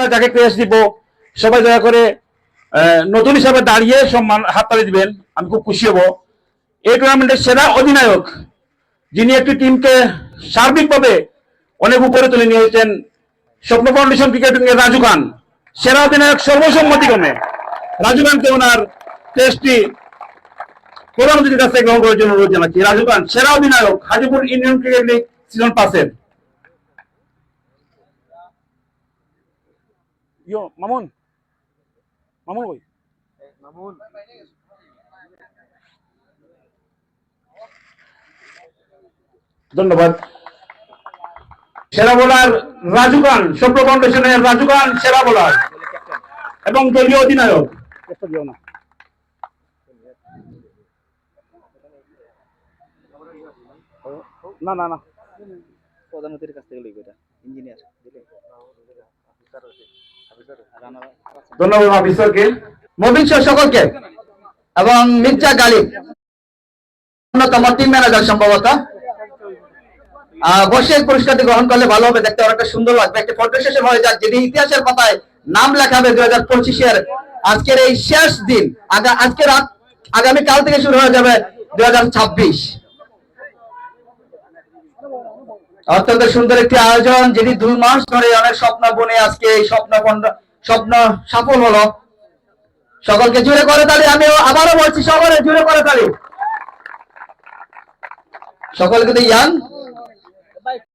আমরা যাকে ক্রেস দিব সবাই দয়া করে নতুন হিসাবে দাঁড়িয়ে সম্মান হাততালি দিবেন, আমি খুব খুশি হব। এই টুর্নামেন্টের সেরা অধিনায়ক, যিনি একটি টিমকে সার্বিকভাবে অনেক উপরে তুলে নিয়েছেন, স্বপ্ন ফাউন্ডেশন ক্রিকেটিং এর রাজু খান। সেরা অধিনায়ক সর্বসম্মতিক্রমে রাজু খানকে ওনার টেস্টটি প্রধান অতিথির কাছ থেকে গ্রহণ করার জন্য অনুরোধ জানাচ্ছি। রাজু খান, সেরা অধিনায়ক, Hajipur union cricket league season 5-এর। মামুন মামুন ভাই, মামুন ধন্যবাদ। সেরা বোলার রাজু খান, স্বপ্ন ফাউন্ডেশনের রাজু খান সেরা বোলার এবং দলীয় অধিনায়ক। না না না, প্রধানমন্ত্রীর কাছ থেকে লইব এটা, ইঞ্জিনিয়ার ধন্যবাদ অফিসারকে, মবিন সহ সকলকে এবং মির্জা গালিব অন্যতম টিম ম্যানেজার সম্ভবত বসে পুরস্কারটি গ্রহণ করলে ভালো হবে, দেখতে অনেকটা সুন্দর লাগবে। একটা ফটো সেশন হয়ে যাক, যেটি ইতিহাসের পাতায় নাম লেখাবে 2025-এর আজকের এই শেষ দিন। আজকে রাত আগামী কাল থেকে শুরু হয়ে যাবে 2026। অত্যন্ত সুন্দর একটি আয়োজন, যেটি 2 মাস ধরে অনেক স্বপ্ন বনে আজকে এই স্বপ্ন সফল হলো। সকলকে জুড়ে করে তালি, আমি আবারও বলছি সকলে জুড়ে করে তালি, সকলকে ইয়াং